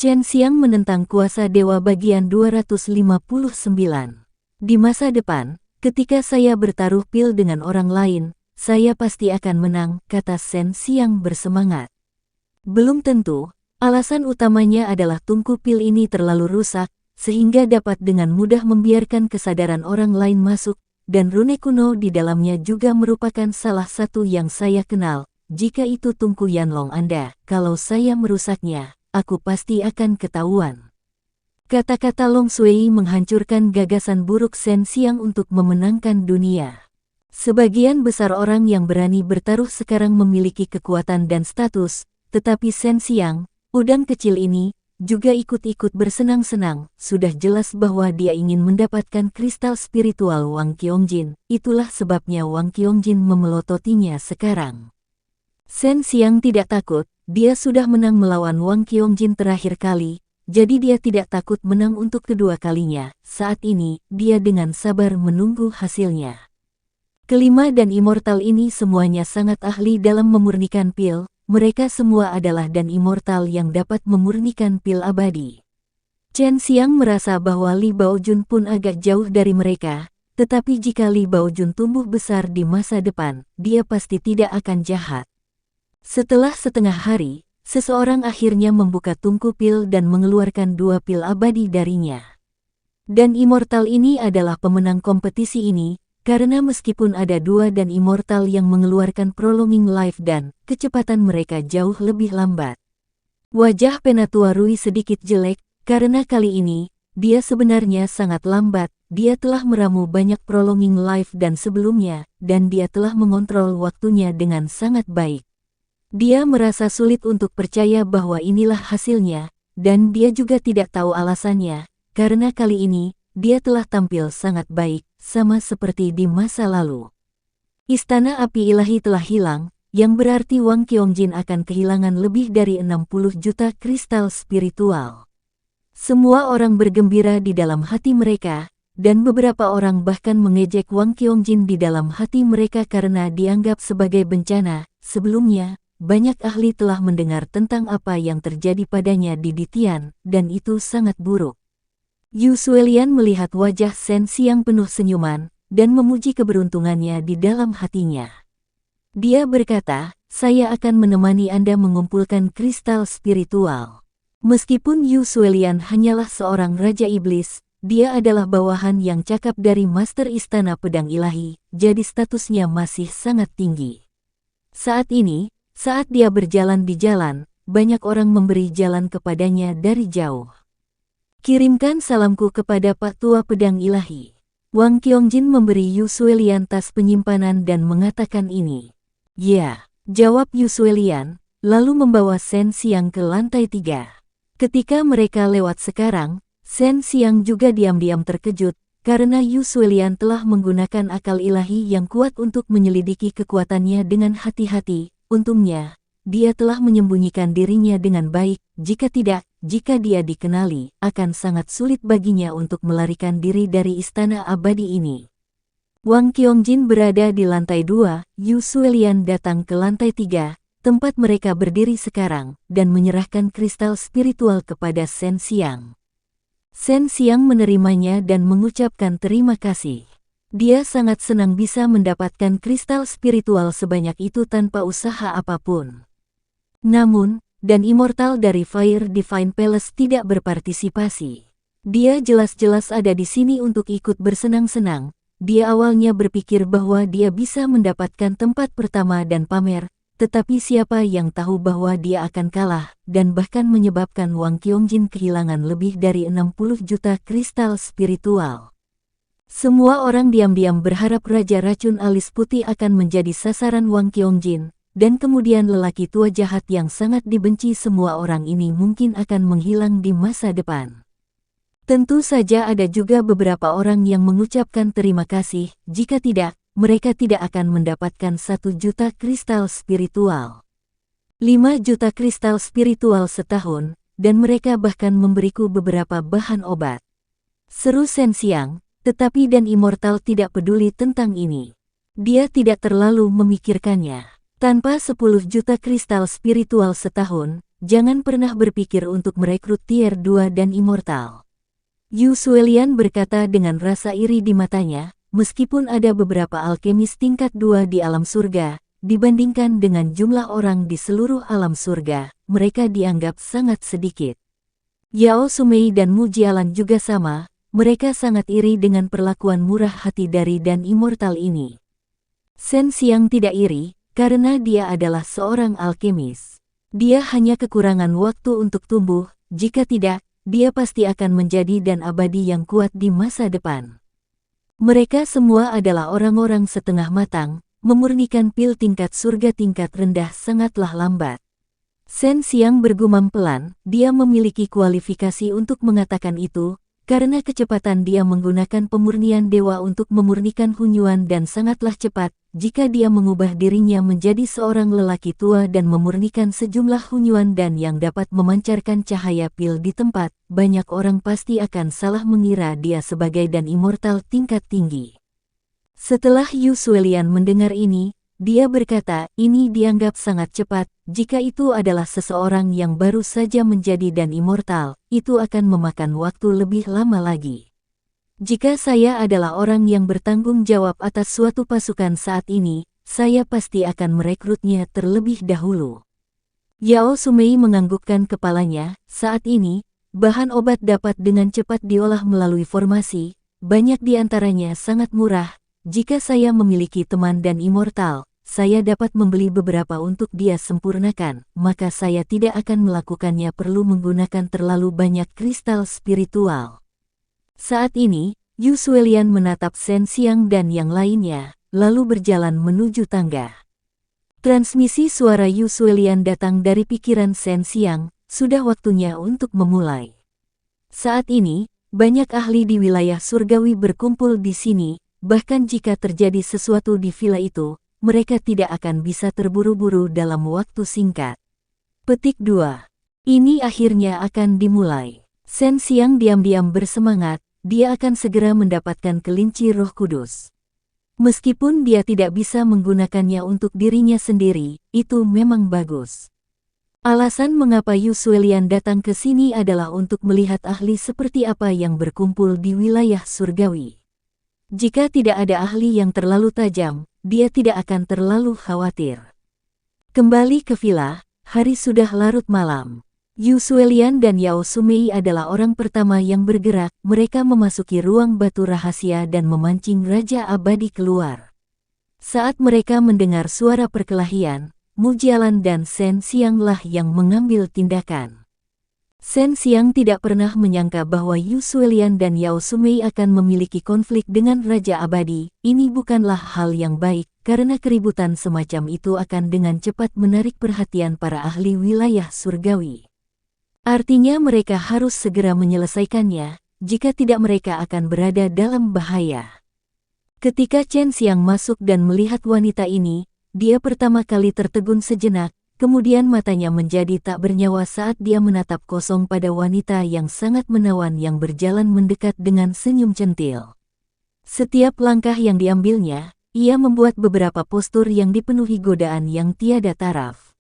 Chen Xiang menentang kuasa dewa bagian 259. Di masa depan, ketika saya bertaruh pil dengan orang lain, saya pasti akan menang, kata Chen Xiang bersemangat. Belum tentu, alasan utamanya adalah tungku pil ini terlalu rusak, sehingga dapat dengan mudah membiarkan kesadaran orang lain masuk, dan rune kuno di dalamnya juga merupakan salah satu yang saya kenal. Jika itu tungku Yanlong Anda, kalau saya merusaknya, aku pasti akan ketahuan. Kata-kata Long Sui menghancurkan gagasan buruk Chen Xiang untuk memenangkan dunia. Sebagian besar orang yang berani bertaruh sekarang memiliki kekuatan dan status, tetapi Chen Xiang, udang kecil ini, juga ikut-ikut bersenang-senang. Sudah jelas bahwa dia ingin mendapatkan kristal spiritual Wang Qiangjin, itulah sebabnya Wang Qiangjin memelototinya sekarang. Chen Xiang tidak takut, dia sudah menang melawan Wang Qiangjin terakhir kali, jadi dia tidak takut menang untuk kedua kalinya. Saat ini, dia dengan sabar menunggu hasilnya. Kelima dan immortal ini semuanya sangat ahli dalam memurnikan pil, mereka semua adalah dan immortal yang dapat memurnikan pil abadi. Chen Xiang merasa bahwa Li Baojun pun agak jauh dari mereka, tetapi jika Li Baojun tumbuh besar di masa depan, dia pasti tidak akan jahat. Setelah setengah hari, seseorang akhirnya membuka tungku pil dan mengeluarkan 2 pil abadi darinya. Dan immortal ini adalah pemenang kompetisi ini, karena meskipun ada 2 dan immortal yang mengeluarkan prolonging life dan kecepatan mereka jauh lebih lambat. Wajah Penatua Rui sedikit jelek, karena kali ini, dia sebenarnya sangat lambat, dia telah meramu banyak prolonging life dan sebelumnya, dan dia telah mengontrol waktunya dengan sangat baik. Dia merasa sulit untuk percaya bahwa inilah hasilnya, dan dia juga tidak tahu alasannya, karena kali ini, dia telah tampil sangat baik, sama seperti di masa lalu. Istana api ilahi telah hilang, yang berarti Wang Qiangjin akan kehilangan lebih dari 60 juta kristal spiritual. Semua orang bergembira di dalam hati mereka, dan beberapa orang bahkan mengejek Wang Qiangjin di dalam hati mereka karena dianggap sebagai bencana. Sebelumnya, banyak ahli telah mendengar tentang apa yang terjadi padanya di Ditian, dan itu sangat buruk. Yu Suelian melihat wajah Chen Xiang penuh senyuman, dan memuji keberuntungannya di dalam hatinya. Dia berkata, saya akan menemani Anda mengumpulkan kristal spiritual. Meskipun Yu Suelian hanyalah seorang Raja Iblis, dia adalah bawahan yang cakap dari Master Istana Pedang Ilahi, jadi statusnya masih sangat tinggi. Saat ini, saat dia berjalan di jalan, banyak orang memberi jalan kepadanya dari jauh. Kirimkan salamku kepada Pak Tua Pedang Ilahi. Wang Qiangjin memberi Yu Suelian tas penyimpanan dan mengatakan ini. Ya, jawab Yu Suelian, lalu membawa Chen Xiang ke lantai 3. Ketika mereka lewat sekarang, Chen Xiang juga diam-diam terkejut, karena Yu Suelian telah menggunakan akal ilahi yang kuat untuk menyelidiki kekuatannya dengan hati-hati. Untungnya, dia telah menyembunyikan dirinya dengan baik, jika tidak, jika dia dikenali, akan sangat sulit baginya untuk melarikan diri dari istana abadi ini. Wang Qiangjin berada di lantai 2, Yu Suelian datang ke lantai 3, tempat mereka berdiri sekarang, dan menyerahkan kristal spiritual kepada Chen Xiang. Chen Xiang menerimanya dan mengucapkan terima kasih. Dia sangat senang bisa mendapatkan kristal spiritual sebanyak itu tanpa usaha apapun. Namun, dan immortal dari Fire Divine Palace tidak berpartisipasi. Dia jelas-jelas ada di sini untuk ikut bersenang-senang. Dia awalnya berpikir bahwa dia bisa mendapatkan tempat pertama dan pamer, tetapi siapa yang tahu bahwa dia akan kalah, dan bahkan menyebabkan Wang Qiangjin kehilangan lebih dari 60 juta kristal spiritual. Semua orang diam-diam berharap Raja Racun Alis Putih akan menjadi sasaran Wang Qiangjin, dan kemudian lelaki tua jahat yang sangat dibenci semua orang ini mungkin akan menghilang di masa depan. Tentu saja ada juga beberapa orang yang mengucapkan terima kasih, jika tidak, mereka tidak akan mendapatkan 1 juta kristal spiritual. 5 juta kristal spiritual setahun, dan mereka bahkan memberiku beberapa bahan obat. Seru Chen Xiang. Tetapi dan immortal tidak peduli tentang ini. Dia tidak terlalu memikirkannya. Tanpa 10 juta kristal spiritual setahun, jangan pernah berpikir untuk merekrut tier 2 dan immortal. Yu Suelian berkata dengan rasa iri di matanya, meskipun ada beberapa alkemis tingkat 2 di alam surga, dibandingkan dengan jumlah orang di seluruh alam surga, mereka dianggap sangat sedikit. Yao Sumei dan Mu Jialan juga sama, mereka sangat iri dengan perlakuan murah hati dari dan immortal ini. Shen Xiang tidak iri, karena dia adalah seorang alkemis. Dia hanya kekurangan waktu untuk tumbuh, jika tidak, dia pasti akan menjadi dan abadi yang kuat di masa depan. Mereka semua adalah orang-orang setengah matang, memurnikan pil tingkat surga tingkat rendah sangatlah lambat. Shen Xiang bergumam pelan, dia memiliki kualifikasi untuk mengatakan itu, karena kecepatan dia menggunakan pemurnian dewa untuk memurnikan Hunyuan dan sangatlah cepat, jika dia mengubah dirinya menjadi seorang lelaki tua dan memurnikan sejumlah Hunyuan dan yang dapat memancarkan cahaya pil di tempat, banyak orang pasti akan salah mengira dia sebagai dan immortal tingkat tinggi. Setelah Yu Suelian mendengar ini, dia berkata, ini dianggap sangat cepat, jika itu adalah seseorang yang baru saja menjadi dan immortal, itu akan memakan waktu lebih lama lagi. Jika saya adalah orang yang bertanggung jawab atas suatu pasukan saat ini, saya pasti akan merekrutnya terlebih dahulu. Yao Sumei menganggukkan kepalanya, saat ini, bahan obat dapat dengan cepat diolah melalui formasi, banyak di antaranya sangat murah, jika saya memiliki teman dan immortal, saya dapat membeli beberapa untuk dia sempurnakan, maka saya tidak akan melakukannya perlu menggunakan terlalu banyak kristal spiritual. Saat ini, Yu Suelian menatap Shen Xiang dan yang lainnya, lalu berjalan menuju tangga. Transmisi suara Yu Suelian datang dari pikiran Shen Xiang, sudah waktunya untuk memulai. Saat ini, banyak ahli di wilayah surgawi berkumpul di sini, bahkan jika terjadi sesuatu di villa itu, mereka tidak akan bisa terburu-buru dalam waktu singkat. Petik 2. Ini akhirnya akan dimulai. Shen Xiang diam-diam bersemangat, dia akan segera mendapatkan kelinci Roh Kudus. Meskipun dia tidak bisa menggunakannya untuk dirinya sendiri, itu memang bagus. Alasan mengapa Yu Suelian datang ke sini adalah untuk melihat ahli seperti apa yang berkumpul di wilayah surgawi. Jika tidak ada ahli yang terlalu tajam, dia tidak akan terlalu khawatir. Kembali ke villa, hari sudah larut malam. Yu Suelian dan Yao Sumei adalah orang pertama yang bergerak, mereka memasuki ruang batu rahasia dan memancing Raja Abadi keluar. Saat mereka mendengar suara perkelahian, Mu Jialan dan Shen Xiang lah yang mengambil tindakan. Shen Xiang tidak pernah menyangka bahwa Yu Suelian dan Yao Sumei akan memiliki konflik dengan Raja Abadi, ini bukanlah hal yang baik, karena keributan semacam itu akan dengan cepat menarik perhatian para ahli wilayah surgawi. Artinya mereka harus segera menyelesaikannya, jika tidak mereka akan berada dalam bahaya. Ketika Chen Xiang masuk dan melihat wanita ini, dia pertama kali tertegun sejenak, kemudian matanya menjadi tak bernyawa saat dia menatap kosong pada wanita yang sangat menawan yang berjalan mendekat dengan senyum centil. Setiap langkah yang diambilnya, ia membuat beberapa postur yang dipenuhi godaan yang tiada taraf.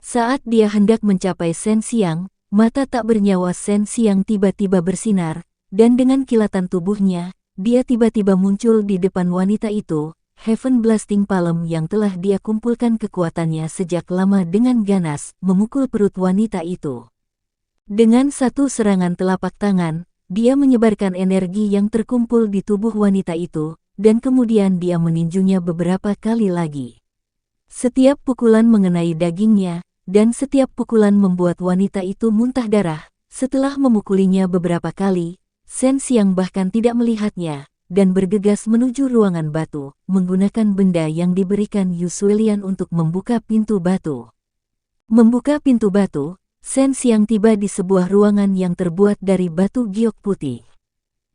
Saat dia hendak mencapai Shen Xiang, mata tak bernyawa Shen Xiang tiba-tiba bersinar, dan dengan kilatan tubuhnya, dia tiba-tiba muncul di depan wanita itu, Heaven Blasting Palm yang telah dia kumpulkan kekuatannya sejak lama dengan ganas, memukul perut wanita itu. Dengan satu serangan telapak tangan, dia menyebarkan energi yang terkumpul di tubuh wanita itu, dan kemudian dia meninjunya beberapa kali lagi. Setiap pukulan mengenai dagingnya, dan setiap pukulan membuat wanita itu muntah darah. Setelah memukulinya beberapa kali, Shen Xiang bahkan tidak melihatnya, dan bergegas menuju ruangan batu, menggunakan benda yang diberikan Yu Suelian untuk membuka pintu batu. Membuka pintu batu, Shen Xiang tiba di sebuah ruangan yang terbuat dari batu giok putih.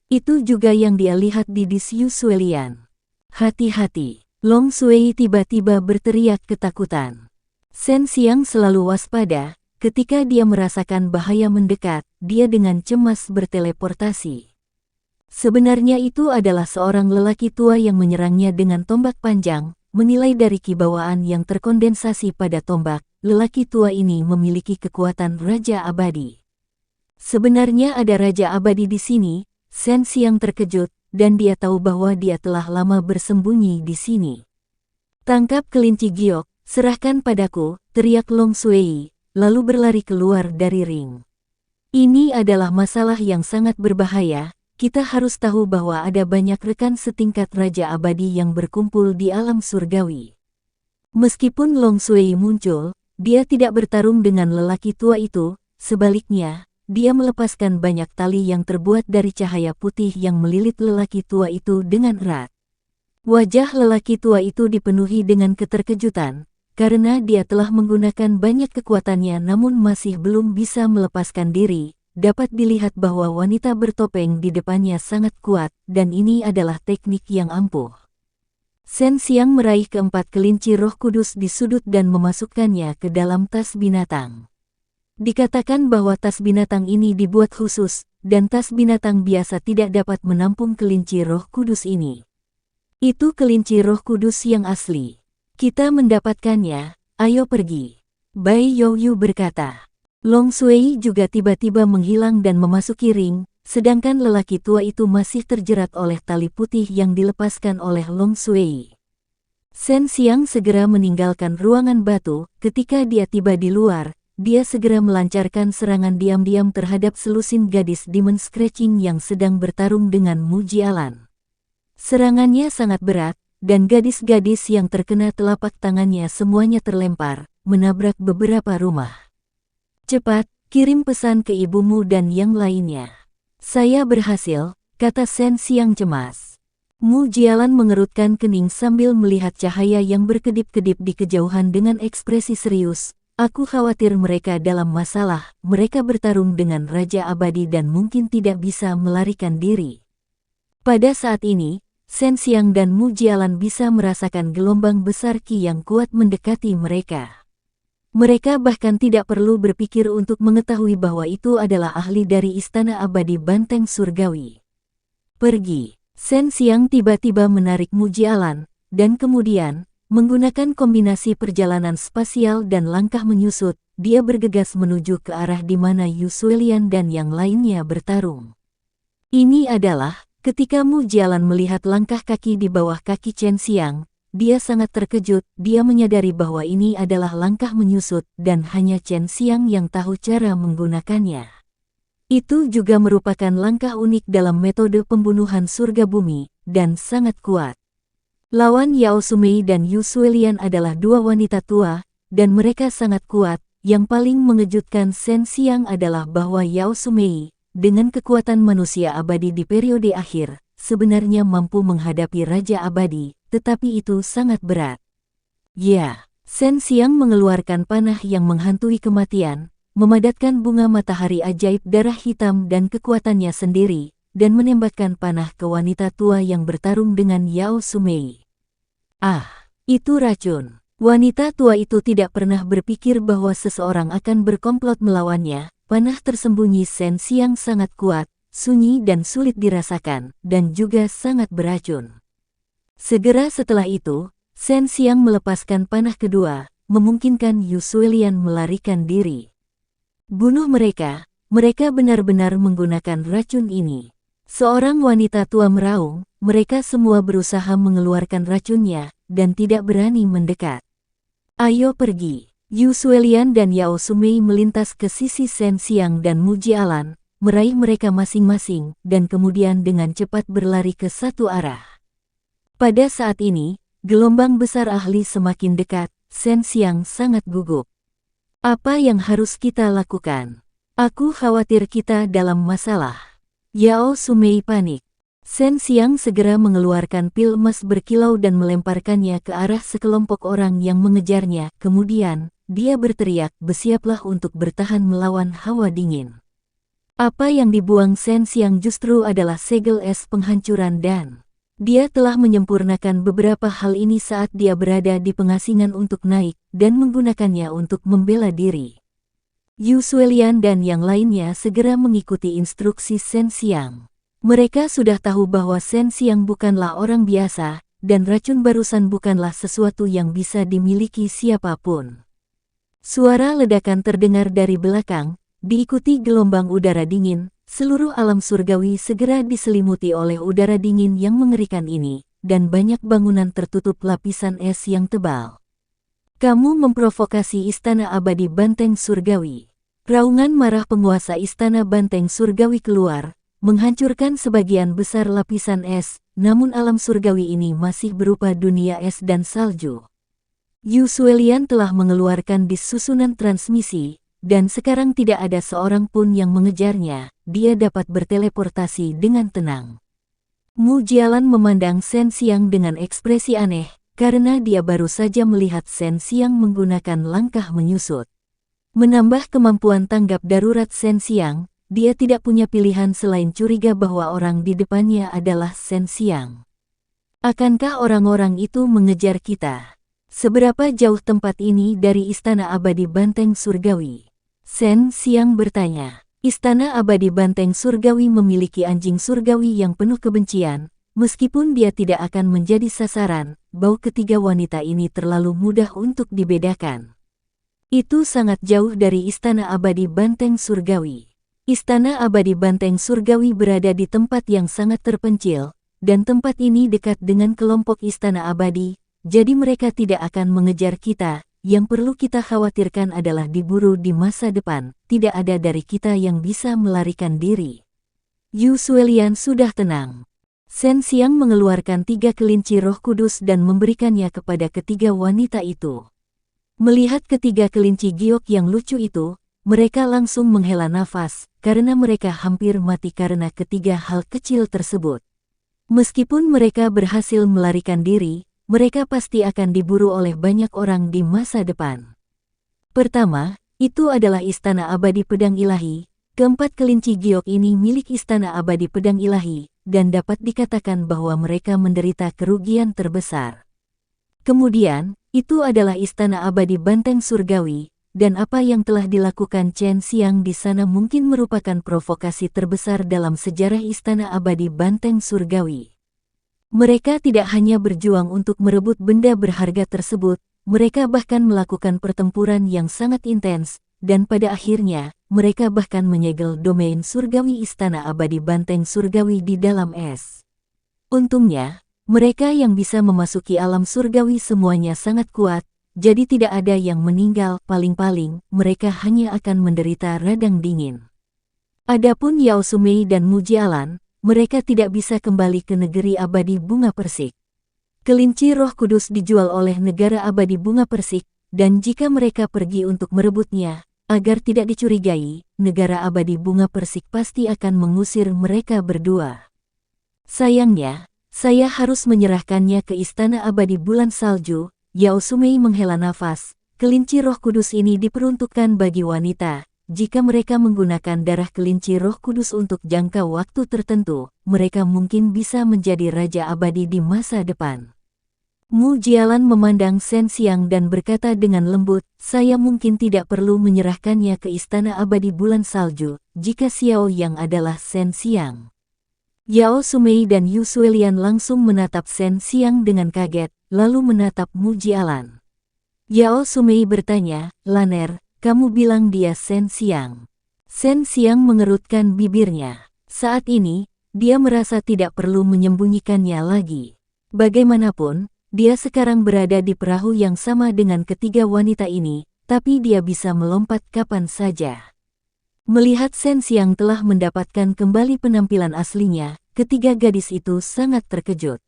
Itu juga yang dia lihat di dis Yu Suelian. Hati-hati, Long Sui tiba-tiba berteriak ketakutan. Shen Xiang selalu waspada, ketika dia merasakan bahaya mendekat, dia dengan cemas berteleportasi. Sebenarnya itu adalah seorang lelaki tua yang menyerangnya dengan tombak panjang, menilai dari kibawaan yang terkondensasi pada tombak, lelaki tua ini memiliki kekuatan Raja Abadi. Sebenarnya ada Raja Abadi di sini, Shen Xiang terkejut, dan dia tahu bahwa dia telah lama bersembunyi di sini. Tangkap kelinci giok, serahkan padaku, teriak Long Sui, lalu berlari keluar dari ring. Ini adalah masalah yang sangat berbahaya. Kita harus tahu bahwa ada banyak rekan setingkat Raja Abadi yang berkumpul di alam surgawi. Meskipun Long Sui muncul, dia tidak bertarung dengan lelaki tua itu, sebaliknya, dia melepaskan banyak tali yang terbuat dari cahaya putih yang melilit lelaki tua itu dengan erat. Wajah lelaki tua itu dipenuhi dengan keterkejutan, karena dia telah menggunakan banyak kekuatannya namun masih belum bisa melepaskan diri. Dapat dilihat bahwa wanita bertopeng di depannya sangat kuat, dan ini adalah teknik yang ampuh. Shen Xiang meraih keempat kelinci roh kudus di sudut dan memasukkannya ke dalam tas binatang. Dikatakan bahwa tas binatang ini dibuat khusus, dan tas binatang biasa tidak dapat menampung kelinci roh kudus ini. Itu kelinci roh kudus yang asli. Kita mendapatkannya, ayo pergi. Bai Youyu berkata. Long Sui juga tiba-tiba menghilang dan memasuki ring, sedangkan lelaki tua itu masih terjerat oleh tali putih yang dilepaskan oleh Long Sui. Shen Xiang segera meninggalkan ruangan batu. Ketika dia tiba di luar, dia segera melancarkan serangan diam-diam terhadap selusin gadis Demon Scratching yang sedang bertarung dengan Mu Jialan. Serangannya sangat berat, dan gadis-gadis yang terkena telapak tangannya semuanya terlempar, menabrak beberapa rumah. Cepat, kirim pesan ke ibumu dan yang lainnya. Saya berhasil, kata Shen Xiang cemas. Mu Jialan mengerutkan kening sambil melihat cahaya yang berkedip-kedip di kejauhan dengan ekspresi serius. Aku khawatir mereka dalam masalah, mereka bertarung dengan Raja Abadi dan mungkin tidak bisa melarikan diri. Pada saat ini, Shen Xiang dan Mu Jialan bisa merasakan gelombang besar Qi yang kuat mendekati mereka. Mereka bahkan tidak perlu berpikir untuk mengetahui bahwa itu adalah ahli dari Istana Abadi Banteng Surgawi. Pergi. Shen Xiang tiba-tiba menarik Mu Jialan, dan kemudian, menggunakan kombinasi perjalanan spasial dan langkah menyusut, dia bergegas menuju ke arah di mana Yu Suelian dan yang lainnya bertarung. Ini adalah, ketika Mu Jialan melihat langkah kaki di bawah kaki Chen Xiang, dia sangat terkejut, dia menyadari bahwa ini adalah langkah menyusut dan hanya Chen Xiang yang tahu cara menggunakannya. Itu juga merupakan langkah unik dalam metode pembunuhan surga bumi, dan sangat kuat. Lawan Yao Sumei dan Yu Suelian adalah dua wanita tua, dan mereka sangat kuat. Yang paling mengejutkan Shen Xiang adalah bahwa Yao Sumei, dengan kekuatan manusia abadi di periode akhir, sebenarnya mampu menghadapi Raja Abadi, tetapi itu sangat berat. Ya, Shen Xiang mengeluarkan panah yang menghantui kematian, memadatkan bunga matahari ajaib darah hitam dan kekuatannya sendiri, dan menembakkan panah ke wanita tua yang bertarung dengan Yao Sumei. Ah, itu racun. Wanita tua itu tidak pernah berpikir bahwa seseorang akan berkomplot melawannya. Panah tersembunyi Shen Xiang sangat kuat, sunyi dan sulit dirasakan, dan juga sangat beracun. Segera setelah itu, Shen Xiang melepaskan panah kedua, memungkinkan Yu Suelian melarikan diri. Bunuh mereka, mereka benar-benar menggunakan racun ini. Seorang wanita tua meraung, mereka semua berusaha mengeluarkan racunnya, dan tidak berani mendekat. Ayo pergi. Yu Suelian dan Yao Sumei melintas ke sisi Shen Xiang dan Mu Jialan, meraih mereka masing-masing, dan kemudian dengan cepat berlari ke satu arah. Pada saat ini, gelombang besar ahli semakin dekat, Shen Xiang sangat gugup. Apa yang harus kita lakukan? Aku khawatir kita dalam masalah. Yao Sumei panik. Shen Xiang segera mengeluarkan pil emas berkilau dan melemparkannya ke arah sekelompok orang yang mengejarnya. Kemudian, dia berteriak, bersiaplah untuk bertahan melawan hawa dingin. Apa yang dibuang Shen Xiang justru adalah segel es penghancuran dan dia telah menyempurnakan beberapa hal ini saat dia berada di pengasingan untuk naik dan menggunakannya untuk membela diri. Yu Suelian dan yang lainnya segera mengikuti instruksi Shen Xiang. Mereka sudah tahu bahwa Shen Xiang bukanlah orang biasa, dan racun barusan bukanlah sesuatu yang bisa dimiliki siapapun. Suara ledakan terdengar dari belakang, diikuti gelombang udara dingin. Seluruh alam surgawi segera diselimuti oleh udara dingin yang mengerikan ini, dan banyak bangunan tertutup lapisan es yang tebal. Kamu memprovokasi Istana Abadi Banteng Surgawi. Raungan marah penguasa Istana Banteng Surgawi keluar, menghancurkan sebagian besar lapisan es, namun alam surgawi ini masih berupa dunia es dan salju. Yu Suelian telah mengeluarkan susunan transmisi, dan sekarang tidak ada seorang pun yang mengejarnya. Dia dapat berteleportasi dengan tenang. Mu Jialan memandang Shen Xiang dengan ekspresi aneh, karena dia baru saja melihat Shen Xiang menggunakan langkah menyusut. Menambah kemampuan tanggap darurat Shen Xiang, dia tidak punya pilihan selain curiga bahwa orang di depannya adalah Shen Xiang. Akankah orang-orang itu mengejar kita? Seberapa jauh tempat ini dari Istana Abadi Banteng Surgawi? Shen Xiang bertanya. Istana Abadi Banteng Surgawi memiliki anjing surgawi yang penuh kebencian, meskipun dia tidak akan menjadi sasaran, bau ketiga wanita ini terlalu mudah untuk dibedakan. Itu sangat jauh dari Istana Abadi Banteng Surgawi. Istana Abadi Banteng Surgawi berada di tempat yang sangat terpencil, dan tempat ini dekat dengan kelompok Istana Abadi, jadi mereka tidak akan mengejar kita. Yang perlu kita khawatirkan adalah diburu di masa depan, tidak ada dari kita yang bisa melarikan diri. Yu Suelian sudah tenang. Shen Xiang mengeluarkan 3 kelinci roh kudus dan memberikannya kepada ketiga wanita itu. Melihat ketiga kelinci giok yang lucu itu, mereka langsung menghela nafas, karena mereka hampir mati karena ketiga hal kecil tersebut. Meskipun mereka berhasil melarikan diri, mereka pasti akan diburu oleh banyak orang di masa depan. Pertama, itu adalah Istana Abadi Pedang Ilahi. Keempat kelinci giok ini milik Istana Abadi Pedang Ilahi, dan dapat dikatakan bahwa mereka menderita kerugian terbesar. Kemudian, itu adalah Istana Abadi Banteng Surgawi, dan apa yang telah dilakukan Chen Xiang di sana mungkin merupakan provokasi terbesar dalam sejarah Istana Abadi Banteng Surgawi. Mereka tidak hanya berjuang untuk merebut benda berharga tersebut, mereka bahkan melakukan pertempuran yang sangat intens, dan pada akhirnya, mereka bahkan menyegel domain surgawi Istana Abadi Banteng Surgawi di dalam es. Untungnya, mereka yang bisa memasuki alam surgawi semuanya sangat kuat, jadi tidak ada yang meninggal, paling-paling, mereka hanya akan menderita radang dingin. Adapun Yao Sumei dan Mu Jialan, mereka tidak bisa kembali ke negeri abadi bunga persik. Kelinci roh kudus dijual oleh negara abadi bunga persik, dan jika mereka pergi untuk merebutnya, agar tidak dicurigai, negara abadi bunga persik pasti akan mengusir mereka berdua. Sayangnya, saya harus menyerahkannya ke Istana Abadi Bulan Salju. Yao Sumei menghela nafas, kelinci roh kudus ini diperuntukkan bagi wanita. Jika mereka menggunakan darah kelinci roh kudus untuk jangka waktu tertentu, mereka mungkin bisa menjadi raja abadi di masa depan. Mu Jialan memandang Shen Xiang dan berkata dengan lembut, saya mungkin tidak perlu menyerahkannya ke Istana Abadi Bulan Salju, jika Xiao Yang adalah Shen Xiang. Yao Sumei dan Yu Suelian langsung menatap Shen Xiang dengan kaget, lalu menatap Mu Jialan. Yao Sumei bertanya, Laner, kamu bilang dia Shen Xiang. Shen Xiang mengerutkan bibirnya. Saat ini, dia merasa tidak perlu menyembunyikannya lagi. Bagaimanapun, dia sekarang berada di perahu yang sama dengan ketiga wanita ini, tapi dia bisa melompat kapan saja. Melihat Shen Xiang telah mendapatkan kembali penampilan aslinya, ketiga gadis itu sangat terkejut.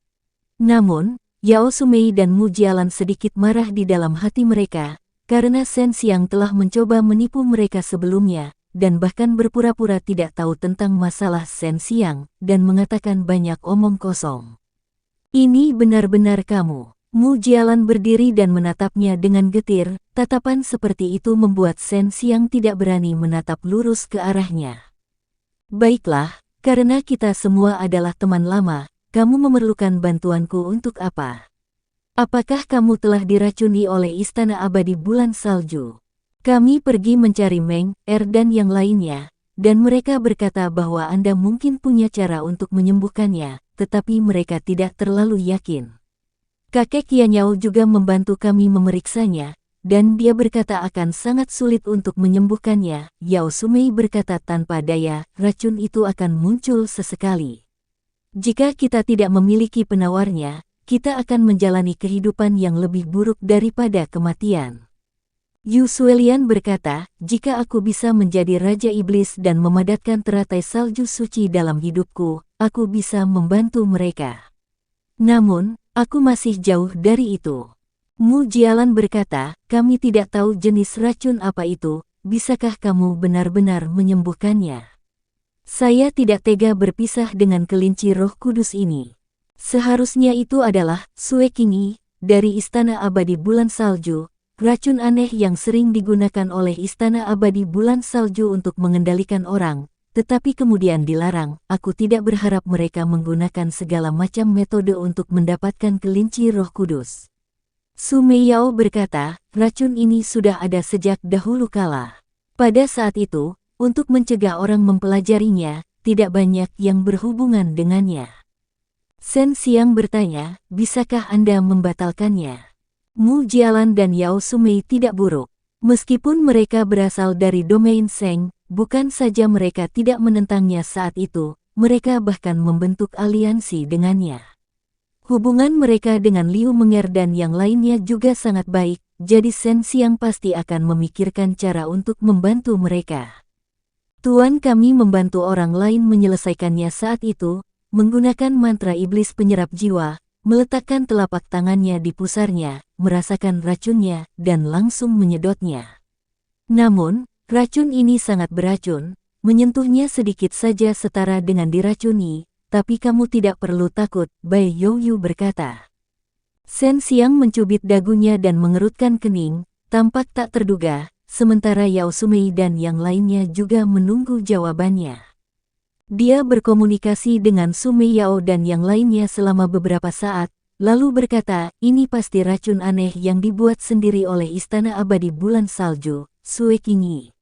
Namun, Yao Sumei dan Mu Jialan sedikit marah di dalam hati mereka, karena Shen Xiang telah mencoba menipu mereka sebelumnya, dan bahkan berpura-pura tidak tahu tentang masalah Shen Xiang, dan mengatakan banyak omong kosong. Ini benar-benar kamu. Mu Jialan berdiri dan menatapnya dengan getir, tatapan seperti itu membuat Shen Xiang tidak berani menatap lurus ke arahnya. Baiklah, karena kita semua adalah teman lama, kamu memerlukan bantuanku untuk apa? Apakah kamu telah diracuni oleh Istana Abadi Bulan Salju? Kami pergi mencari Meng, dan yang lainnya, dan mereka berkata bahwa Anda mungkin punya cara untuk menyembuhkannya, tetapi mereka tidak terlalu yakin. Kakek Yanyao juga membantu kami memeriksanya, dan dia berkata akan sangat sulit untuk menyembuhkannya. Yao Sumei berkata tanpa daya, racun itu akan muncul sesekali. Jika kita tidak memiliki penawarnya, kita akan menjalani kehidupan yang lebih buruk daripada kematian. Yu Suelian berkata, jika aku bisa menjadi Raja Iblis dan memadatkan teratai salju suci dalam hidupku, aku bisa membantu mereka. Namun, aku masih jauh dari itu. Mu Jialan berkata, kami tidak tahu jenis racun apa itu, bisakah kamu benar-benar menyembuhkannya? Saya tidak tega berpisah dengan kelinci Roh Kudus ini. Seharusnya itu adalah Sue Qingyi, dari Istana Abadi Bulan Salju, racun aneh yang sering digunakan oleh Istana Abadi Bulan Salju untuk mengendalikan orang, tetapi kemudian dilarang. Aku tidak berharap mereka menggunakan segala macam metode untuk mendapatkan kelinci Roh Kudus. Su Meiyao berkata, racun ini sudah ada sejak dahulu kala. Pada saat itu, untuk mencegah orang mempelajarinya, tidak banyak yang berhubungan dengannya. Shen Xiang bertanya, bisakah Anda membatalkannya? Mu Jialan dan Yao Sumei tidak buruk. Meskipun mereka berasal dari domain Sheng, bukan saja mereka tidak menentangnya saat itu, mereka bahkan membentuk aliansi dengannya. Hubungan mereka dengan Liu Menger dan yang lainnya juga sangat baik, jadi Shen Xiang pasti akan memikirkan cara untuk membantu mereka. Tuan kami membantu orang lain menyelesaikannya saat itu, menggunakan mantra iblis penyerap jiwa, meletakkan telapak tangannya di pusarnya, merasakan racunnya, dan langsung menyedotnya. Namun, racun ini sangat beracun, menyentuhnya sedikit saja setara dengan diracuni. Tapi kamu tidak perlu takut, Bai Youyu berkata. Shen Xiang mencubit dagunya dan mengerutkan kening, tampak tak terduga, sementara Yao Sumei dan yang lainnya juga menunggu jawabannya. Dia berkomunikasi dengan Su Meiyao dan yang lainnya selama beberapa saat, lalu berkata, ini pasti racun aneh yang dibuat sendiri oleh Istana Abadi Bulan Salju, Sue Qingyi.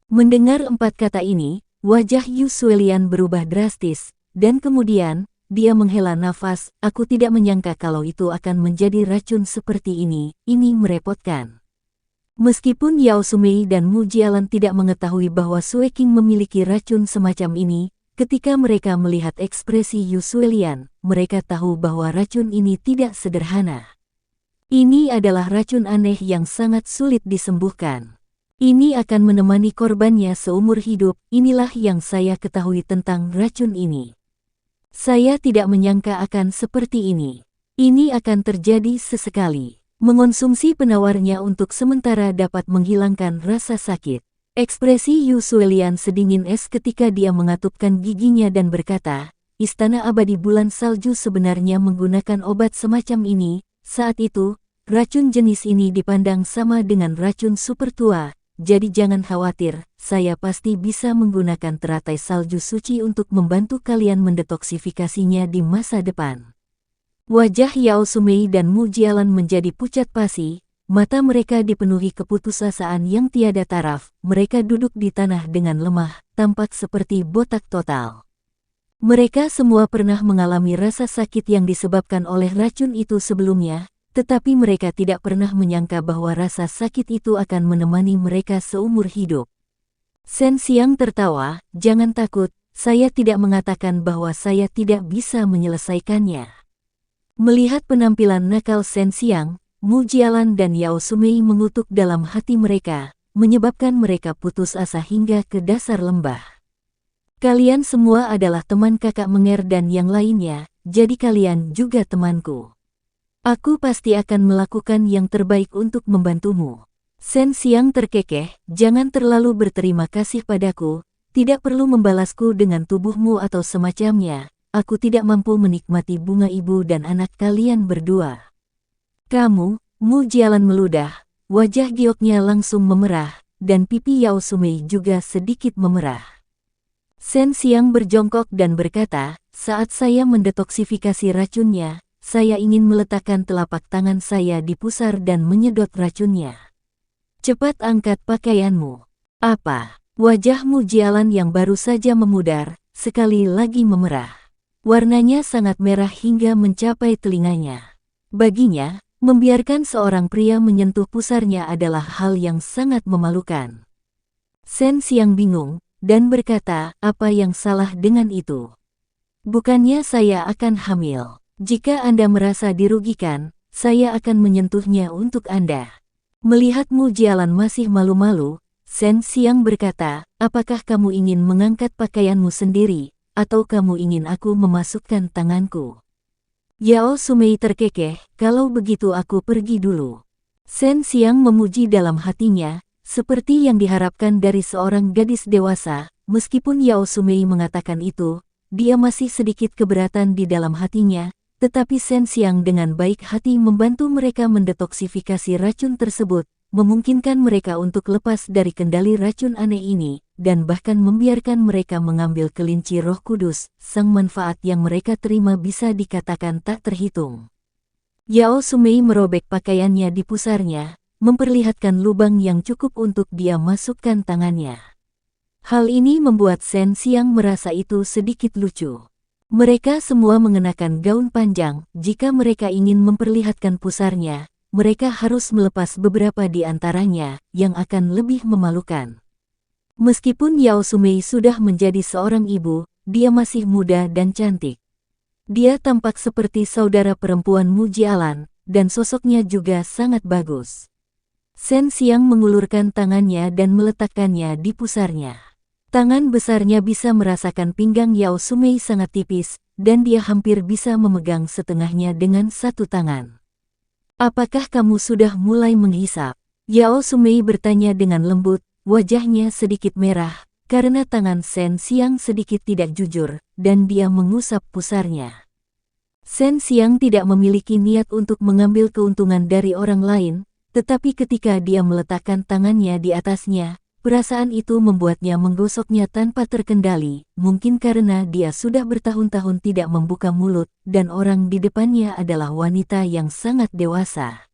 Mendengar 4 kata ini, wajah Yu Suelian berubah drastis. Dan kemudian, dia menghela nafas, aku tidak menyangka kalau itu akan menjadi racun seperti ini merepotkan. Meskipun Yao Sumei dan Mu Jialan tidak mengetahui bahwa Sue Qing memiliki racun semacam ini, ketika mereka melihat ekspresi Yu Suelian, mereka tahu bahwa racun ini tidak sederhana. Ini adalah racun aneh yang sangat sulit disembuhkan. Ini akan menemani korbannya seumur hidup, inilah yang saya ketahui tentang racun ini. Saya tidak menyangka akan seperti ini. Ini akan terjadi sesekali. Mengonsumsi penawarnya untuk sementara dapat menghilangkan rasa sakit. Ekspresi Yu Suelian sedingin es ketika dia mengatupkan giginya dan berkata, Istana Abadi Bulan Salju sebenarnya menggunakan obat semacam ini. Saat itu, racun jenis ini dipandang sama dengan racun super tua. Jadi jangan khawatir, saya pasti bisa menggunakan teratai salju suci untuk membantu kalian mendetoksifikasinya di masa depan. Wajah Yao Sumei dan Mu Jialan menjadi pucat pasi, mata mereka dipenuhi keputusasaan yang tiada taraf, mereka duduk di tanah dengan lemah, tampak seperti botak total. Mereka semua pernah mengalami rasa sakit yang disebabkan oleh racun itu sebelumnya, tetapi mereka tidak pernah menyangka bahwa rasa sakit itu akan menemani mereka seumur hidup. Shen Xiang tertawa, jangan takut, saya tidak mengatakan bahwa saya tidak bisa menyelesaikannya. Melihat penampilan nakal Shen Xiang, Mu Jialan dan Yao Sumei mengutuk dalam hati mereka, menyebabkan mereka putus asa hingga ke dasar lembah. Kalian semua adalah teman kakak Menger dan yang lainnya, jadi kalian juga temanku. Aku pasti akan melakukan yang terbaik untuk membantumu. Shen Xiang terkekeh, jangan terlalu berterima kasih padaku, tidak perlu membalasku dengan tubuhmu atau semacamnya, aku tidak mampu menikmati bunga ibu dan anak kalian berdua. Kamu, Mu Jialan meludah, wajah gioknya langsung memerah, dan pipi Yao Sumei juga sedikit memerah. Shen Xiang berjongkok dan berkata, saat saya mendetoksifikasi racunnya, saya ingin meletakkan telapak tangan saya di pusar dan menyedot racunnya. Cepat angkat pakaianmu. Apa? Wajah Mu Jialan yang baru saja memudar, sekali lagi memerah. Warnanya sangat merah hingga mencapai telinganya. Baginya, Membiarkan seorang pria menyentuh pusarnya adalah hal yang sangat memalukan. Shen Xiang bingung, dan berkata, apa yang salah dengan itu? Bukannya saya akan hamil. Jika Anda merasa dirugikan, saya akan menyentuhnya untuk Anda. Melihat Mu Jialan masih malu-malu, Shen Xiang berkata, apakah kamu ingin mengangkat pakaianmu sendiri, atau kamu ingin aku memasukkan tanganku? Yao Sumei terkekeh, kalau begitu aku pergi dulu. Shen Xiang memuji dalam hatinya, seperti yang diharapkan dari seorang gadis dewasa. Meskipun Yao Sumei mengatakan itu, dia masih sedikit keberatan di dalam hatinya, tetapi Shen Xiang dengan baik hati membantu mereka mendetoksifikasi racun tersebut, memungkinkan mereka untuk lepas dari kendali racun aneh ini, dan bahkan membiarkan mereka mengambil kelinci Roh Kudus. Sang manfaat yang mereka terima bisa dikatakan tak terhitung. Yao Sumei merobek pakaiannya di pusarnya, memperlihatkan lubang yang cukup untuk dia masukkan tangannya. Hal ini membuat Shen Xiang merasa itu sedikit lucu. Mereka semua mengenakan gaun panjang. Jika mereka ingin memperlihatkan pusarnya, mereka harus melepas beberapa di antaranya, yang akan lebih memalukan. Meskipun Yao Sumei sudah menjadi seorang ibu, dia masih muda dan cantik. Dia tampak seperti saudara perempuan Mu Jialan, dan sosoknya juga sangat bagus. Shen Xiang mengulurkan tangannya dan meletakkannya di pusarnya. Tangan besarnya bisa merasakan pinggang Yao Sumei sangat tipis, dan dia hampir bisa memegang setengahnya dengan satu tangan. Apakah kamu sudah mulai menghisap? Yao Sumei bertanya dengan lembut, wajahnya sedikit merah, karena tangan Shen Xiang sedikit tidak jujur, dan dia mengusap pusarnya. Shen Xiang tidak memiliki niat untuk mengambil keuntungan dari orang lain, tetapi ketika dia meletakkan tangannya di atasnya, perasaan itu membuatnya menggosoknya tanpa terkendali, mungkin karena dia sudah bertahun-tahun tidak membuka mulut, dan orang di depannya adalah wanita yang sangat dewasa.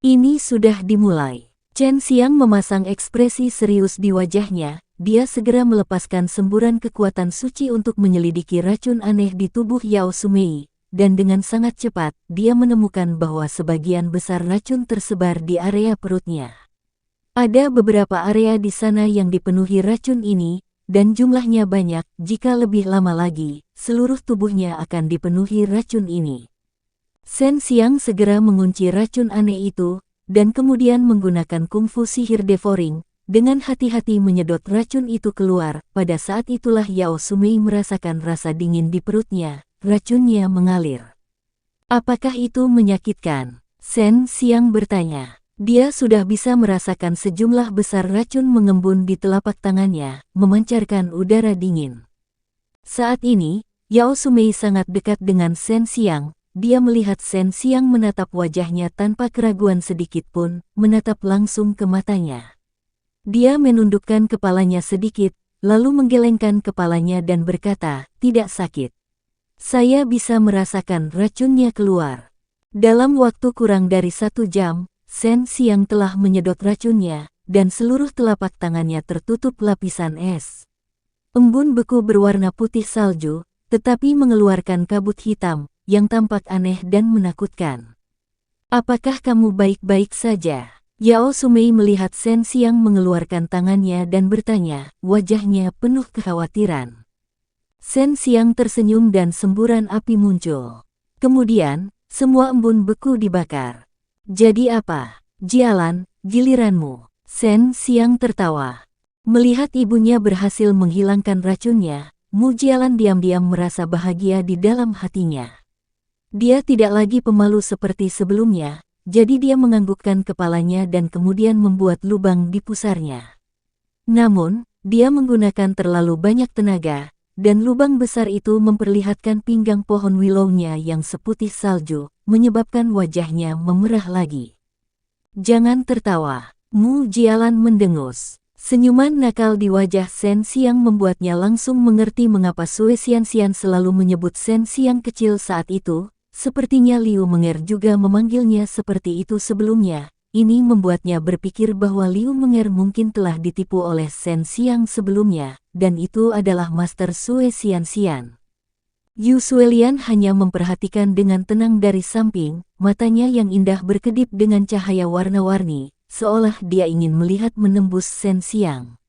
Ini sudah dimulai. Shen Xiang memasang ekspresi serius di wajahnya, dia segera melepaskan semburan kekuatan suci untuk menyelidiki racun aneh di tubuh Yao Sumei, dan dengan sangat cepat, dia menemukan bahwa sebagian besar racun tersebar di area perutnya. Ada beberapa area di sana yang dipenuhi racun ini, dan jumlahnya banyak. Jika lebih lama lagi, seluruh tubuhnya akan dipenuhi racun ini. Shen Xiang segera mengunci racun aneh itu, dan kemudian menggunakan kungfu sihir devouring, dengan hati-hati menyedot racun itu keluar. Pada saat itulah Yao Sumei merasakan rasa dingin di perutnya, racunnya mengalir. Apakah itu menyakitkan? Shen Xiang bertanya. Dia sudah bisa merasakan sejumlah besar racun mengembun di telapak tangannya, memancarkan udara dingin. Saat ini, Yao Sumei sangat dekat dengan Shen Xiang. Dia melihat Shen Xiang menatap wajahnya tanpa keraguan sedikit pun, menatap langsung ke matanya. Dia menundukkan kepalanya sedikit, lalu menggelengkan kepalanya dan berkata, tidak sakit. Saya bisa merasakan racunnya keluar. Dalam waktu kurang dari 1 jam, Shen Xiang telah menyedot racunnya, dan seluruh telapak tangannya tertutup lapisan es. Embun beku berwarna putih salju, tetapi mengeluarkan kabut hitam, yang tampak aneh dan menakutkan. Apakah kamu baik-baik saja? Yao Sumei melihat Shen Xiang mengeluarkan tangannya dan bertanya, wajahnya penuh kekhawatiran. Shen Xiang tersenyum dan semburan api muncul. Kemudian, semua embun beku dibakar. Jadi apa? Jialan, giliranmu. Shen Xiang tertawa. Melihat ibunya berhasil menghilangkan racunnya, Mu Jialan diam-diam merasa bahagia di dalam hatinya. Dia tidak lagi pemalu seperti sebelumnya, jadi dia menganggukkan kepalanya dan kemudian membuat lubang di pusarnya. Namun, dia menggunakan terlalu banyak tenaga, dan lubang besar itu memperlihatkan pinggang pohon willownya yang seputih salju, menyebabkan wajahnya memerah lagi. Jangan tertawa. Mu Jialan mendengus. Senyuman nakal di wajah Shen Xiang membuatnya langsung mengerti mengapa Sue Xianxian selalu menyebut Shen Xiang kecil saat itu. Sepertinya Liu Menger juga memanggilnya seperti itu sebelumnya. Ini membuatnya berpikir bahwa Liu Menger mungkin telah ditipu oleh Shen Xiang sebelumnya, dan itu adalah Master Sue Xianxian. Yu Suelian hanya memperhatikan dengan tenang dari samping, matanya yang indah berkedip dengan cahaya warna-warni, seolah dia ingin melihat menembus Shen Xiang.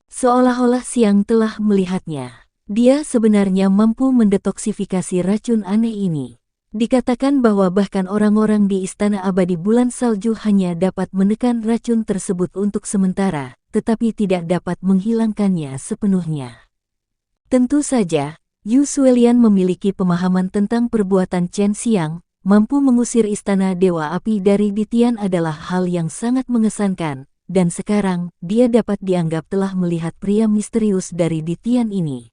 Seolah-olah Xiang telah melihatnya. Dia sebenarnya mampu mendetoksifikasi racun aneh ini. Dikatakan bahwa bahkan orang-orang di Istana Abadi Bulan Salju hanya dapat menekan racun tersebut untuk sementara, tetapi tidak dapat menghilangkannya sepenuhnya. Tentu saja, Yu Suelian memiliki pemahaman tentang perbuatan Chen Xiang, mampu mengusir Istana Dewa Api dari Ditian adalah hal yang sangat mengesankan, dan sekarang dia dapat dianggap telah melihat pria misterius dari Ditian ini.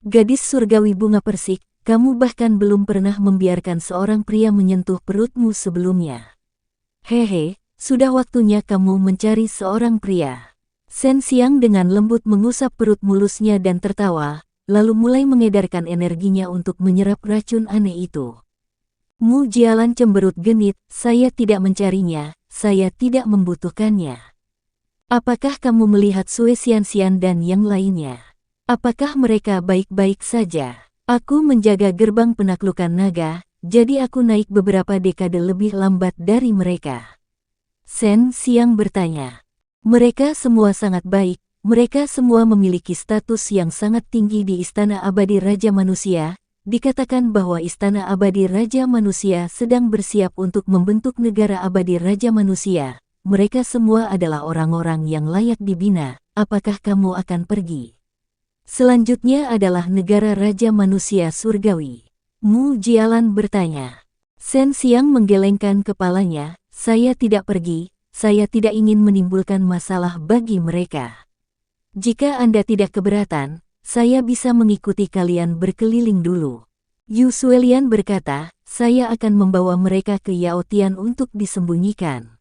Gadis surgawi bunga persik, kamu bahkan belum pernah membiarkan seorang pria menyentuh perutmu sebelumnya. Hehe, sudah waktunya kamu mencari seorang pria. Shen Xiang dengan lembut mengusap perut mulusnya dan tertawa, lalu mulai mengedarkan energinya untuk menyerap racun aneh itu. Mu Jialan cemberut genit, saya tidak mencarinya, saya tidak membutuhkannya. Apakah kamu melihat Sue Xianxian dan yang lainnya? Apakah mereka baik-baik saja? Aku menjaga gerbang penaklukan naga, jadi aku naik beberapa dekade lebih lambat dari mereka. Shen Xiang bertanya. Mereka semua sangat baik, mereka semua memiliki status yang sangat tinggi di Istana Abadi Raja Manusia. Dikatakan bahwa Istana Abadi Raja Manusia sedang bersiap untuk membentuk negara abadi Raja Manusia. Mereka semua adalah orang-orang yang layak dibina. Apakah kamu akan pergi? Selanjutnya adalah negara Raja Manusia Surgawi. Mu Jialan bertanya. Shen Xiang menggelengkan kepalanya, saya tidak pergi, saya tidak ingin menimbulkan masalah bagi mereka. Jika Anda tidak keberatan, saya bisa mengikuti kalian berkeliling dulu. Yu Suelian berkata, saya akan membawa mereka ke Yaotian untuk disembunyikan.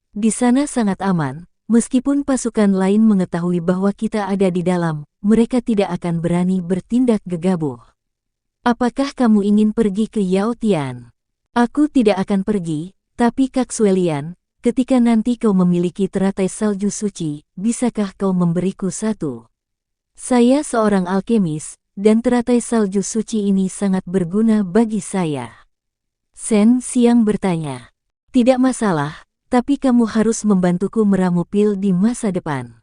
Di sana sangat aman, meskipun pasukan lain mengetahui bahwa kita ada di dalam, mereka tidak akan berani bertindak gegabah. Apakah kamu ingin pergi ke Yaotian? Aku tidak akan pergi, tapi Kak Suelian, ketika nanti kau memiliki teratai salju suci, bisakah kau memberiku satu? Saya seorang alkemis, dan teratai salju suci ini sangat berguna bagi saya. Shen Xiang bertanya. Tidak masalah, tapi kamu harus membantuku meramu pil di masa depan.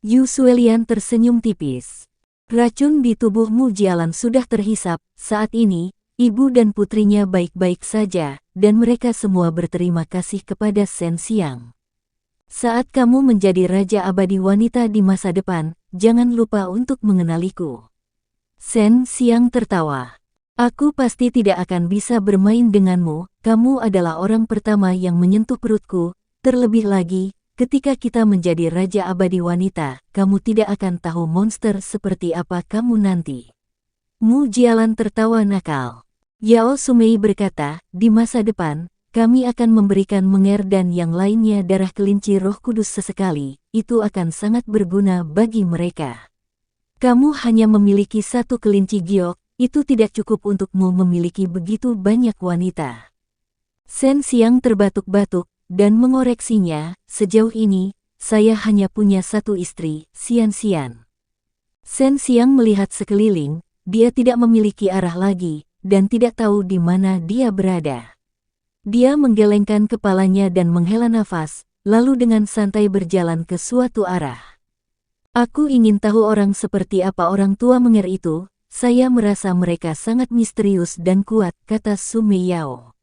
Yu Suelian tersenyum tipis. Racun di tubuh Mu Jialan sudah terhisap, saat ini, ibu dan putrinya baik-baik saja, dan mereka semua berterima kasih kepada Shen Xiang. Saat kamu menjadi Raja Abadi Wanita di masa depan, jangan lupa untuk mengenaliku. Shen Xiang tertawa. Aku pasti tidak akan bisa bermain denganmu, kamu adalah orang pertama yang menyentuh perutku, terlebih lagi, ketika kita menjadi Raja Abadi Wanita, kamu tidak akan tahu monster seperti apa kamu nanti. Mu Jialan tertawa nakal. Yao Sumei berkata, di masa depan, kami akan memberikan Menger dan yang lainnya darah kelinci Roh Kudus sesekali, itu akan sangat berguna bagi mereka. Kamu hanya memiliki satu kelinci giok, itu tidak cukup untukmu memiliki begitu banyak wanita. Shen Xiang terbatuk-batuk, dan mengoreksinya, sejauh ini, saya hanya punya satu istri, Xian-Xian. Shen Xiang melihat sekeliling, dia tidak memiliki arah lagi, dan tidak tahu di mana dia berada. Dia menggelengkan kepalanya dan menghela nafas, lalu dengan santai berjalan ke suatu arah. Aku ingin tahu orang seperti apa orang tua Menger itu, saya merasa mereka sangat misterius dan kuat, kata Sumei Yao.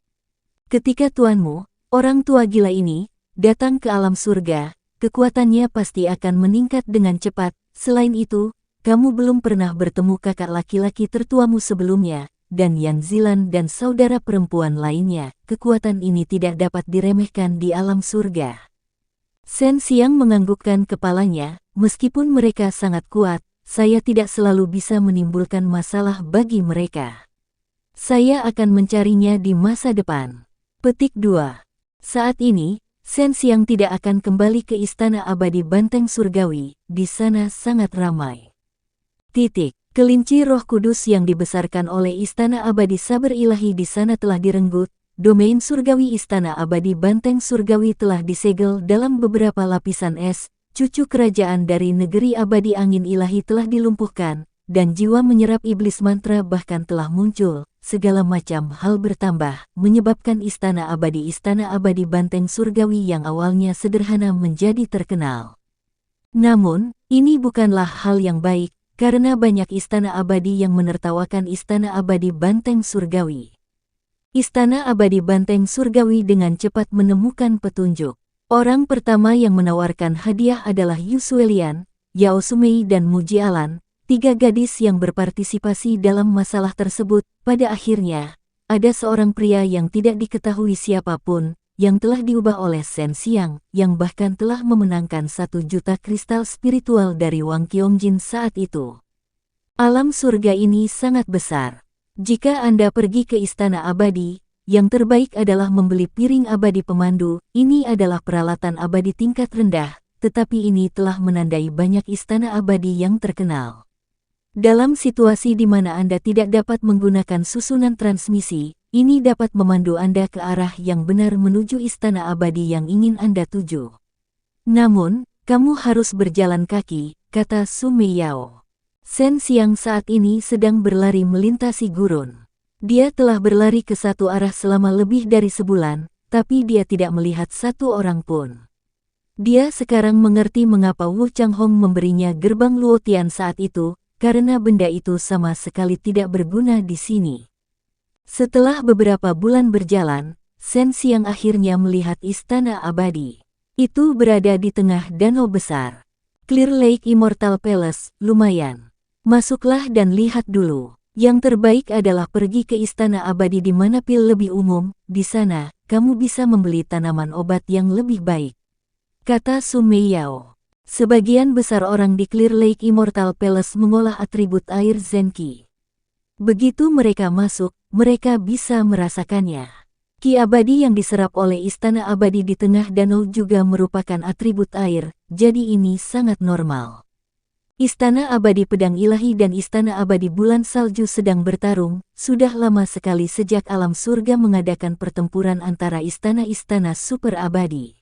Ketika tuanmu, orang tua gila ini, datang ke alam surga, kekuatannya pasti akan meningkat dengan cepat. Selain itu, kamu belum pernah bertemu kakak laki-laki tertuamu sebelumnya, dan Yan Zilan dan saudara perempuan lainnya. Kekuatan ini tidak dapat diremehkan di alam surga. Shen Xiang menganggukkan kepalanya, meskipun mereka sangat kuat, saya tidak selalu bisa menimbulkan masalah bagi mereka. Saya akan mencarinya di masa depan. Petik 2. Saat ini, Shen Xiang tidak akan kembali ke Istana Abadi Banteng Surgawi, di sana sangat ramai. Kelinci Roh Kudus yang dibesarkan oleh Istana Abadi Saber Ilahi di sana telah direnggut, domain surgawi Istana Abadi Banteng Surgawi telah disegel dalam beberapa lapisan es, cucu kerajaan dari negeri abadi angin ilahi telah dilumpuhkan, dan jiwa menyerap iblis mantra bahkan telah muncul, segala macam hal bertambah, menyebabkan Istana Abadi Banteng Surgawi yang awalnya sederhana menjadi terkenal. Namun, ini bukanlah hal yang baik, karena banyak istana abadi yang menertawakan Istana Abadi Banteng Surgawi. Istana Abadi Banteng Surgawi dengan cepat menemukan petunjuk. Orang pertama yang menawarkan hadiah adalah Yusuelian, Yao Sumei dan Muji Alan, 3 gadis yang berpartisipasi dalam masalah tersebut. Pada akhirnya, ada seorang pria yang tidak diketahui siapapun, yang telah diubah oleh Shen Xiang, yang bahkan telah memenangkan 1 juta kristal spiritual dari Wang Qiongjin saat itu. Alam surga ini sangat besar. Jika Anda pergi ke Istana Abadi, yang terbaik adalah membeli piring abadi pemandu. Ini adalah peralatan abadi tingkat rendah, tetapi ini telah menandai banyak istana abadi yang terkenal. Dalam situasi di mana Anda tidak dapat menggunakan susunan transmisi, ini dapat memandu Anda ke arah yang benar menuju istana abadi yang ingin Anda tuju. Namun, kamu harus berjalan kaki, kata Su Meiyao. Shen Xiang saat ini sedang berlari melintasi gurun. Dia telah berlari ke satu arah selama lebih dari sebulan, tapi dia tidak melihat satu orang pun. Dia sekarang mengerti mengapa Wu Changhong memberinya gerbang Luotian saat itu, karena benda itu sama sekali tidak berguna di sini. Setelah beberapa bulan berjalan, Shen Xiang akhirnya melihat Istana Abadi. Itu berada di tengah danau besar. Clear Lake Immortal Palace, lumayan. Masuklah dan lihat dulu. Yang terbaik adalah pergi ke Istana Abadi di mana pil lebih umum. Di sana, kamu bisa membeli tanaman obat yang lebih baik, kata Su Meiyao. Sebagian besar orang di Clear Lake Immortal Palace mengolah atribut air Zenki. Begitu mereka masuk, mereka bisa merasakannya. Ki abadi yang diserap oleh Istana Abadi di tengah danau juga merupakan atribut air, jadi ini sangat normal. Istana Abadi Pedang Ilahi dan Istana Abadi Bulan Salju sedang bertarung. Sudah lama sekali sejak alam surga mengadakan pertempuran antara istana-istana super abadi.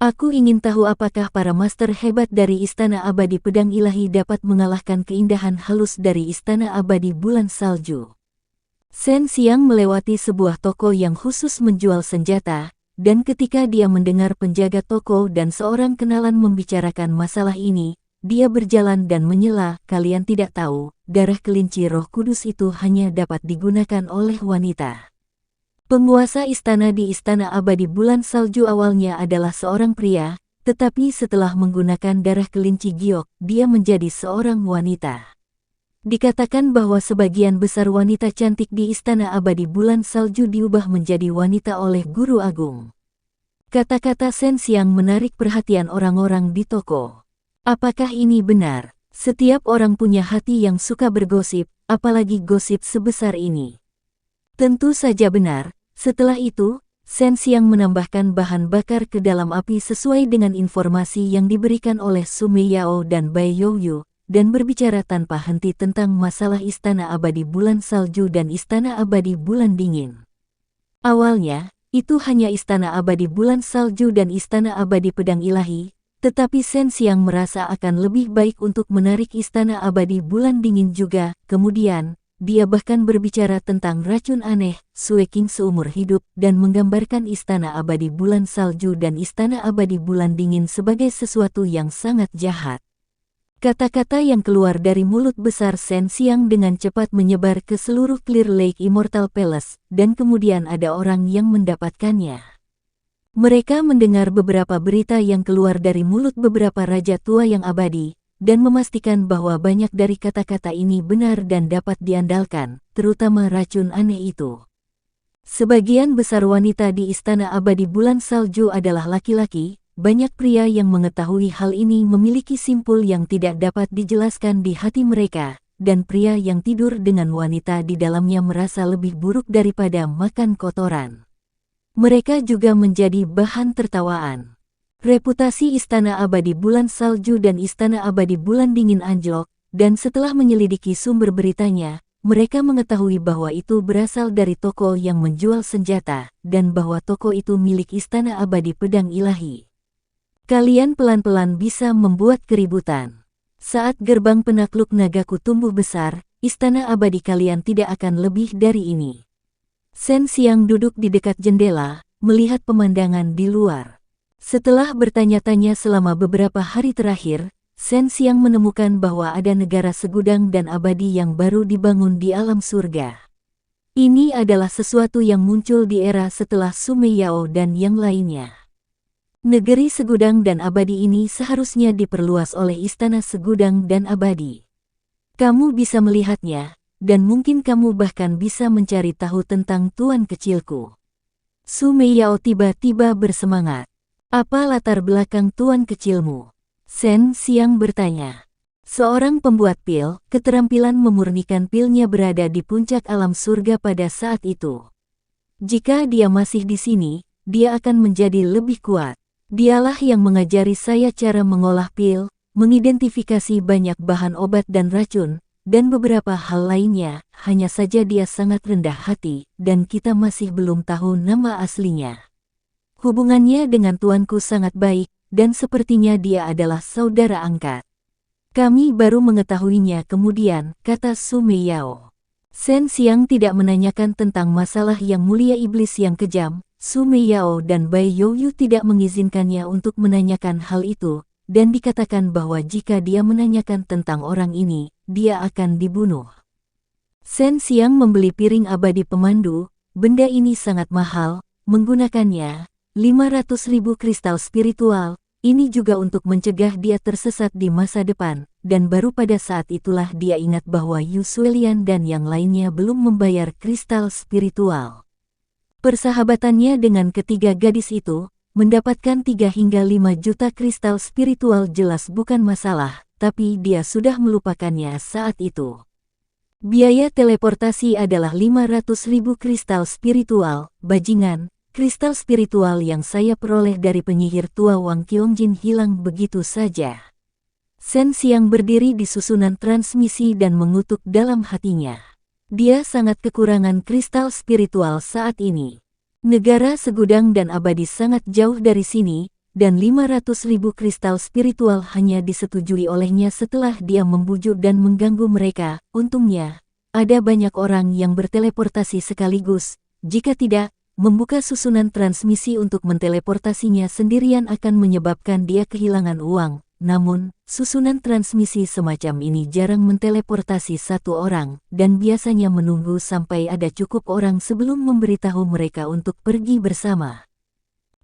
Aku ingin tahu apakah para master hebat dari Istana Abadi Pedang Ilahi dapat mengalahkan keindahan halus dari Istana Abadi Bulan Salju. Shen Xiang melewati sebuah toko yang khusus menjual senjata, dan ketika dia mendengar penjaga toko dan seorang kenalan membicarakan masalah ini, dia berjalan dan menyela, kalian tidak tahu, darah kelinci Roh Kudus itu hanya dapat digunakan oleh wanita. Penguasa istana di Istana Abadi Bulan Salju awalnya adalah seorang pria, tetapi setelah menggunakan darah kelinci giok, dia menjadi seorang wanita. Dikatakan bahwa sebagian besar wanita cantik di Istana Abadi Bulan Salju diubah menjadi wanita oleh Guru Agung. Kata-kata Shen Xiang menarik perhatian orang-orang di toko. Apakah ini benar? Setiap orang punya hati yang suka bergosip, apalagi gosip sebesar ini. Tentu saja benar. Setelah itu, Shen Xiang menambahkan bahan bakar ke dalam api sesuai dengan informasi yang diberikan oleh Su Meiyao dan Bai Youyu, dan berbicara tanpa henti tentang masalah Istana Abadi Bulan Salju dan Istana Abadi Bulan Dingin. Awalnya, itu hanya Istana Abadi Bulan Salju dan Istana Abadi Pedang Ilahi, tetapi Shen Xiang merasa akan lebih baik untuk menarik Istana Abadi Bulan Dingin juga. Kemudian, dia bahkan berbicara tentang racun aneh, Sueking seumur hidup, dan menggambarkan Istana Abadi Bulan Salju dan Istana Abadi Bulan Dingin sebagai sesuatu yang sangat jahat. Kata-kata yang keluar dari mulut besar Shen Xiang dengan cepat menyebar ke seluruh Clear Lake Immortal Palace, dan kemudian ada orang yang mendapatkannya. Mereka mendengar beberapa berita yang keluar dari mulut beberapa raja tua yang abadi, dan memastikan bahwa banyak dari kata-kata ini benar dan dapat diandalkan, terutama racun aneh itu. Sebagian besar wanita di Istana Abadi Bulan Salju adalah laki-laki. Banyak pria yang mengetahui hal ini memiliki simpul yang tidak dapat dijelaskan di hati mereka, dan pria yang tidur dengan wanita di dalamnya merasa lebih buruk daripada makan kotoran. Mereka juga menjadi bahan tertawaan. Reputasi Istana Abadi Bulan Salju dan Istana Abadi Bulan Dingin anjlok, dan setelah menyelidiki sumber beritanya, mereka mengetahui bahwa itu berasal dari toko yang menjual senjata, dan bahwa toko itu milik Istana Abadi Pedang Ilahi. Kalian pelan-pelan bisa membuat keributan. Saat gerbang penakluk nagaku tumbuh besar, istana abadi kalian tidak akan lebih dari ini. Shen Xiang duduk di dekat jendela, melihat pemandangan di luar. Setelah bertanya-tanya selama beberapa hari terakhir, Shen Xiang menemukan bahwa ada negara segudang dan abadi yang baru dibangun di alam surga. Ini adalah sesuatu yang muncul di era setelah Sumei Yao dan yang lainnya. Negeri segudang dan abadi ini seharusnya diperluas oleh istana segudang dan abadi. Kamu bisa melihatnya, dan mungkin kamu bahkan bisa mencari tahu tentang tuan kecilku. Sumei Yao tiba-tiba bersemangat. Apa latar belakang tuan kecilmu? Shen Xiang bertanya. Seorang pembuat pil, keterampilan memurnikan pilnya berada di puncak alam surga pada saat itu. Jika dia masih di sini, dia akan menjadi lebih kuat. Dialah yang mengajari saya cara mengolah pil, mengidentifikasi banyak bahan obat dan racun, dan beberapa hal lainnya. Hanya saja dia sangat rendah hati, dan kita masih belum tahu nama aslinya. Hubungannya dengan tuanku sangat baik, dan sepertinya dia adalah saudara angkat. Kami baru mengetahuinya kemudian, kata Sumei Yao. Shen Xiang tidak menanyakan tentang masalah yang mulia iblis yang kejam. Sumei Yao dan Bai Youyu tidak mengizinkannya untuk menanyakan hal itu, dan dikatakan bahwa jika dia menanyakan tentang orang ini, dia akan dibunuh. Shen Xiang membeli piring abadi pemandu, benda ini sangat mahal, menggunakannya 500.000 kristal spiritual, ini juga untuk mencegah dia tersesat di masa depan, dan baru pada saat itulah dia ingat bahwa Yu Suelian dan yang lainnya belum membayar kristal spiritual. Persahabatannya dengan ketiga gadis itu, mendapatkan 3 hingga 5 juta kristal spiritual jelas bukan masalah, tapi dia sudah melupakannya saat itu. Biaya teleportasi adalah 500.000 kristal spiritual, bajingan, kristal spiritual yang saya peroleh dari penyihir tua Wang Qiongjin hilang begitu saja. Shen Xiang berdiri di susunan transmisi dan mengutuk dalam hatinya. Dia sangat kekurangan kristal spiritual saat ini. Negara segudang dan abadi sangat jauh dari sini, dan 500.000 kristal spiritual hanya disetujui olehnya setelah dia membujuk dan mengganggu mereka. Untungnya, ada banyak orang yang berteleportasi sekaligus. Jika tidak, membuka susunan transmisi untuk menteleportasinya sendirian akan menyebabkan dia kehilangan uang. Namun, susunan transmisi semacam ini jarang menteleportasi satu orang, dan biasanya menunggu sampai ada cukup orang sebelum memberitahu mereka untuk pergi bersama.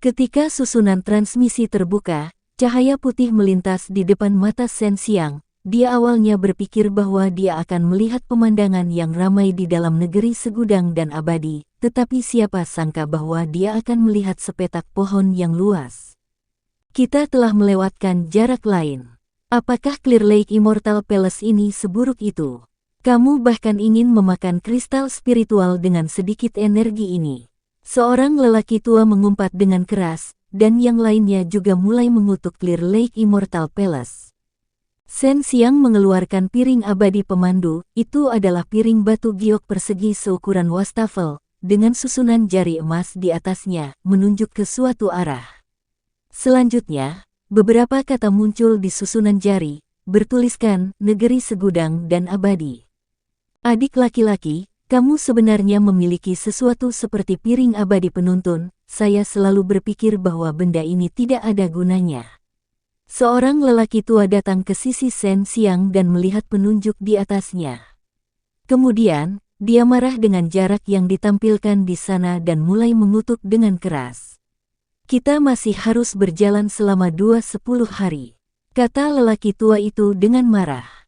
Ketika susunan transmisi terbuka, cahaya putih melintas di depan mata Shen Xiang. Dia awalnya berpikir bahwa dia akan melihat pemandangan yang ramai di dalam negeri segudang dan abadi, tetapi siapa sangka bahwa dia akan melihat sepetak pohon yang luas. Kita telah melewatkan jarak lain. Apakah Clear Lake Immortal Palace ini seburuk itu? Kamu bahkan ingin memakan kristal spiritual dengan sedikit energi ini. Seorang lelaki tua mengumpat dengan keras, dan yang lainnya juga mulai mengutuk Clear Lake Immortal Palace. Shen Xiang mengeluarkan piring abadi pemandu, itu adalah piring batu giok persegi seukuran wastafel, dengan susunan jari emas di atasnya, menunjuk ke suatu arah. Selanjutnya, beberapa kata muncul di susunan jari, bertuliskan negeri segudang dan abadi. Adik laki-laki, kamu sebenarnya memiliki sesuatu seperti piring abadi penuntun, saya selalu berpikir bahwa benda ini tidak ada gunanya. Seorang lelaki tua datang ke sisi Shen Xiang dan melihat penunjuk di atasnya. Kemudian, dia marah dengan jarak yang ditampilkan di sana dan mulai mengutuk dengan keras. Kita masih harus berjalan selama 10 hari, kata lelaki tua itu dengan marah.